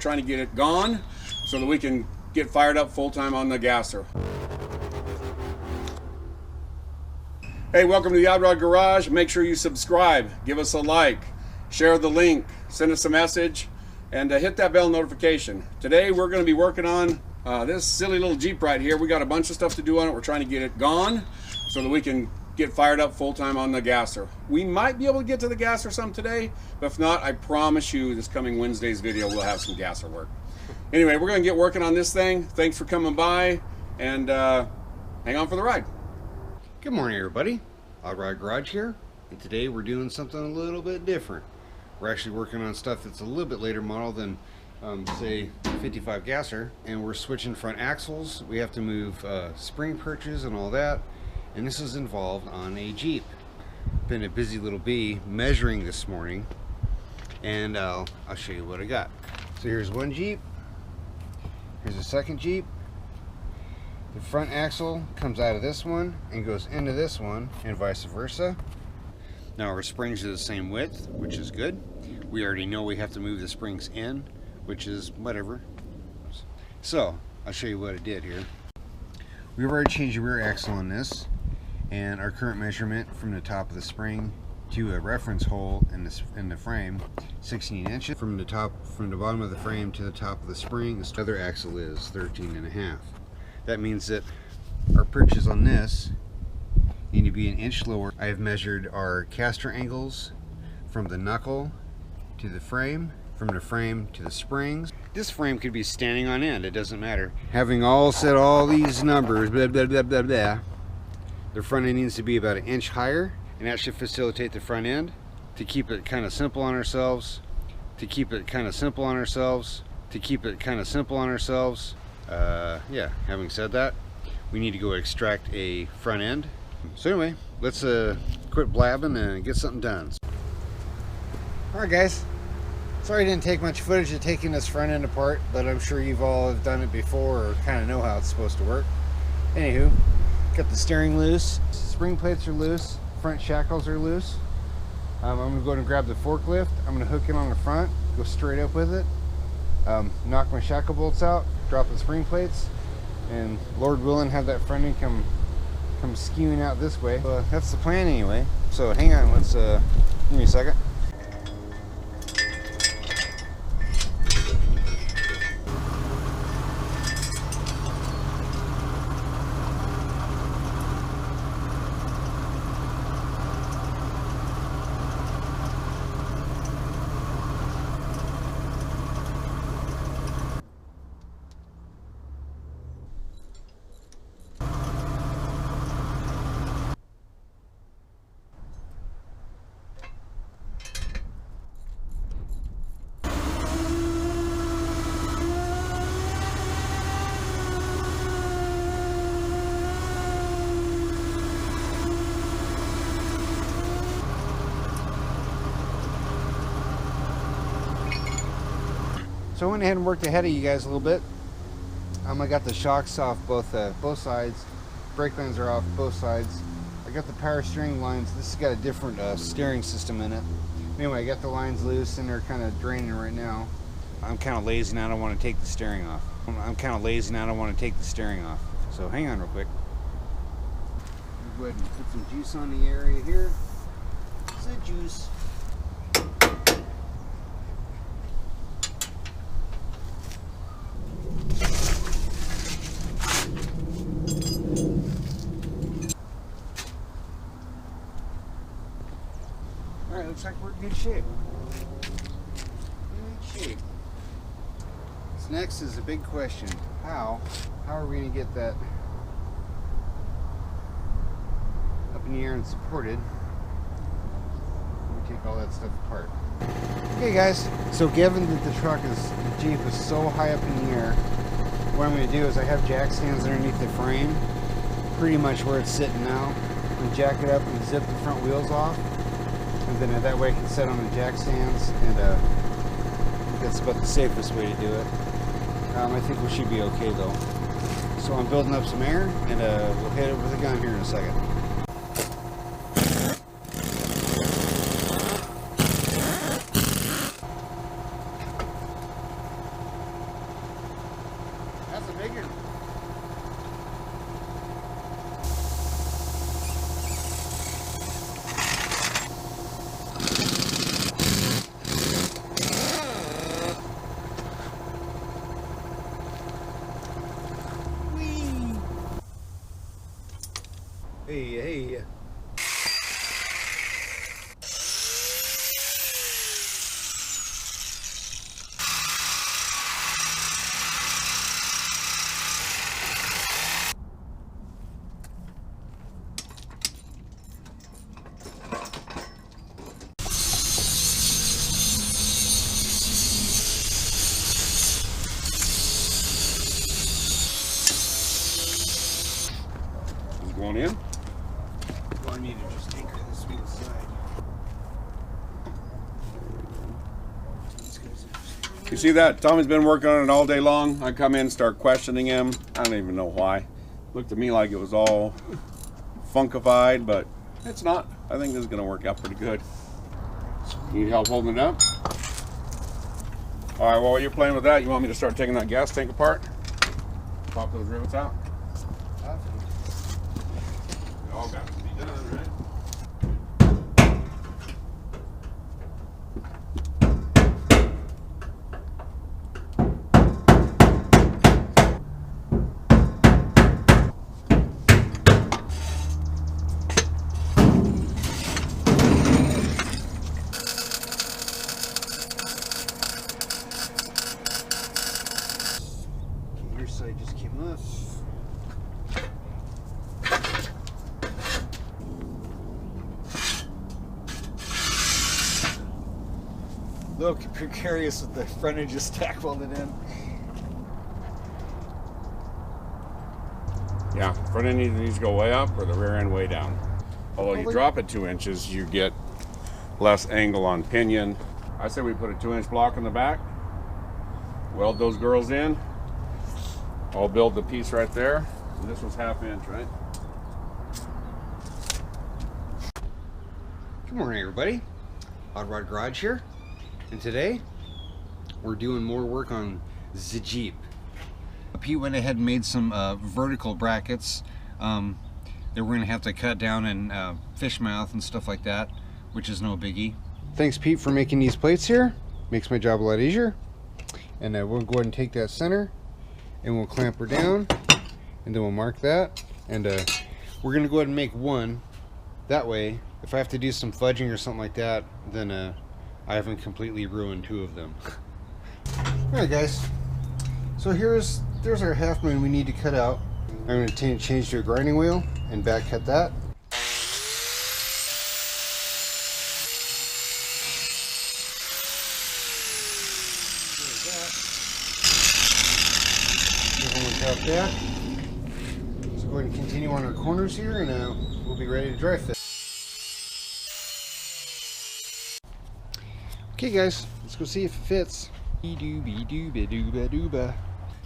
trying to get it gone so that we can get fired up full-time on the gasser. Hey, welcome to the Odd Rod Garage. Make sure you subscribe, give us a like, share the link, send us a message, and hit that bell notification. Today we're going to be working on this silly little Jeep right here. We got a bunch of stuff to do on it. We're trying to get it gone so that we can get fired up full-time on the gasser. We might be able to get to the gasser some today, but if not, I promise you this coming Wednesday's video we'll have some gasser work. Anyway, we're going to get working on this thing. Thanks for coming by, and hang on for the ride. Good morning, everybody. Odd Rod Garage here, and today we're doing something a little bit different. We're actually working on stuff that's a little bit later model than say 55 gasser, and we're switching front axles. We have to move spring perches and all that, and this is involved on a Jeep. Been a busy little bee measuring this morning, and I'll show you what I got. So here's one Jeep, here's a second Jeep. The front axle comes out of this one and goes into this one, and vice versa. Now our springs are the same width, which is good. We already know we have to move the springs in, which is whatever. So I'll show you what I did here. We've already changed the rear axle on this, and our current measurement from the top of the spring to a reference hole in the frame, 16 inches. From the bottom of the frame to the top of the spring, this other axle is 13.5. That means that our perches on this need to be an inch lower. I have measured our caster angles from the knuckle to the frame, from the frame to the springs. This frame could be standing on end, it doesn't matter. Having set all these numbers, blah, blah, blah, blah, blah, the front end needs to be about an inch higher, and that should facilitate the front end. To keep it kind of simple on ourselves, yeah, having said that, we need to go extract a front end. So anyway, let's quit blabbing and get something done. Alright guys, sorry I didn't take much footage of taking this front end apart, but I'm sure you've all have done it before or kind of know how it's supposed to work. Anywho, got the steering loose, spring plates are loose, front shackles are loose. I'm going to go and grab the forklift, I'm going to hook it on the front, go straight up with it, knock my shackle bolts out, drop the spring plates, and Lord willing have that front end come skewing out this way. That's the plan anyway. So hang on, let's give me a second. So I went ahead and worked ahead of you guys a little bit. I got the shocks off both sides. Brake lines are off both sides. I got the power steering lines. This has got a different steering system in it. Anyway, I got the lines loose and they're kind of draining right now. I'm kind of lazy and I don't want to take the steering off. So hang on real quick. Go ahead and put some juice on the area here. Some juice. Alright, looks like we're in good shape. So next is a big question. How are we going to get that up in the air and supported? Let me take all that stuff apart. Okay guys, so given that the Jeep is so high up in the air, what I'm going to do is I have jack stands underneath the frame, pretty much where it's sitting now. I'm going to jack it up and zip the front wheels off, and then that way I can sit on the jack stands, and I think that's about the safest way to do it. I think we should be okay though. So I'm building up some air, and we'll hit it with a gun here in a second. some bacon. Whee! Hey. Going in. Well, I need to just take this wheel aside. You see that? Tommy's been working on it all day long. I come in and start questioning him. I don't even know why. Looked to me like it was all funkified, but it's not. I think this is going to work out pretty good. Need help holding it up? All right, well, while you're playing with that, you want me to start taking that gas tank apart? Pop those rivets out. They all got to be done, right? Your side just came up. Look, precarious with the front end just tack welded in. Yeah, front end needs to go way up or the rear end way down. Although you drop it 2 inches, you get less angle on pinion. I say we put a 2-inch block in the back, weld those girls in. I'll build the piece right there. And this was 1/2 inch, right? Good morning, everybody. Hot Rod Garage here, and today we're doing more work on the Jeep. Pete went ahead and made some vertical brackets that we're going to have to cut down and fish mouth and stuff like that, which is no biggie. Thanks, Pete, for making these plates here. Makes my job a lot easier. And we'll go ahead and take that center and we'll clamp her down, and then we'll mark that, and we're going to go ahead and make one. That way, if I have to do some fudging or something like that, then I haven't completely ruined 2 of them. Alright guys, so there's our 1/2 moon we need to cut out. I'm going to change to a grinding wheel and back cut that. Out there. So go ahead and continue on our corners here, and we'll be ready to dry fit. Okay guys, let's go see if it fits.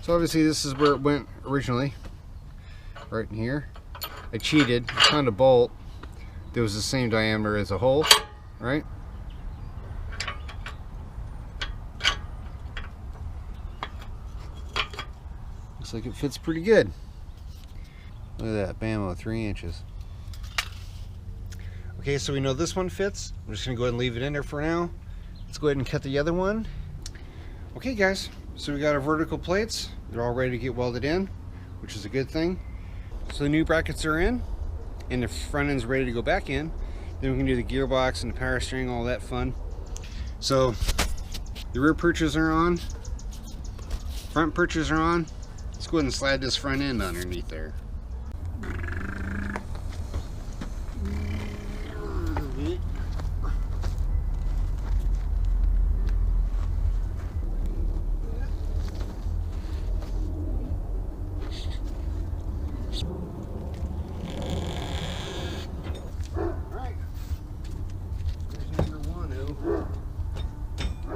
So obviously this is where it went originally, right in here. I cheated, I found a bolt that was the same diameter as a hole, right? Looks like it fits pretty good. Look at that, bammo, 3 inches. Okay, so we know this one fits. I'm just gonna go ahead and leave it in there for now. Let's go ahead and cut the other one. Okay guys, so we got our vertical plates. They're all ready to get welded in, which is a good thing. So the new brackets are in, and the front end's ready to go back in. Then we can do the gearbox and the power steering, all that fun. So the rear perches are on, front perches are on. Let's go ahead and slide this front end underneath there.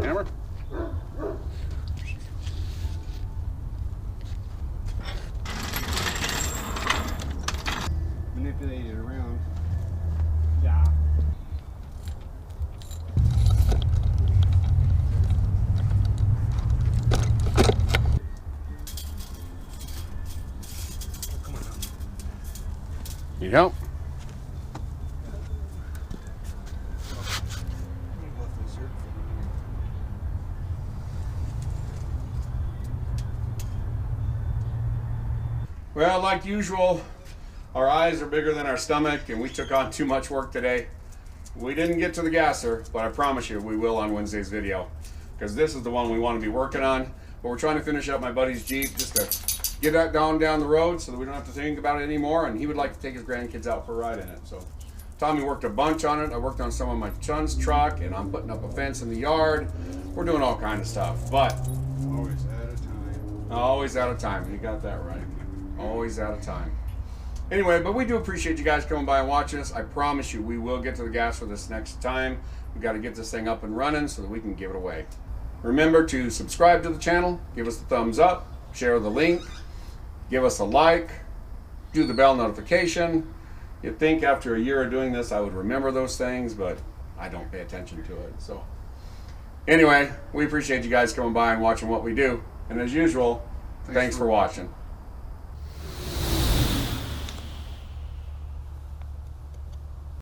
Hammer? Yep. Well, like usual, our eyes are bigger than our stomach, and we took on too much work today. We didn't get to the gasser, but I promise you we will on Wednesday's video, because this is the one we want to be working on. But we're trying to finish up my buddy's Jeep just to get that down the road so that we don't have to think about it anymore, and he would like to take his grandkids out for a ride in it. So Tommy worked a bunch on it. I worked on some of my son's truck, and I'm putting up a fence in the yard. We're doing all kinds of stuff, but Always out of time. always out of time. You got that right. Always out of time. Anyway, but we do appreciate you guys coming by and watching us. I promise you we will get to the gas for this next time. We got to get this thing up and running so that we can give it away. Remember to subscribe to the channel, give us a thumbs up, share the link, give us a like, do the bell notification. You'd think after a year of doing this I would remember those things, but I don't pay attention to it. So anyway, we appreciate you guys coming by and watching what we do. And as usual, thanks for watching.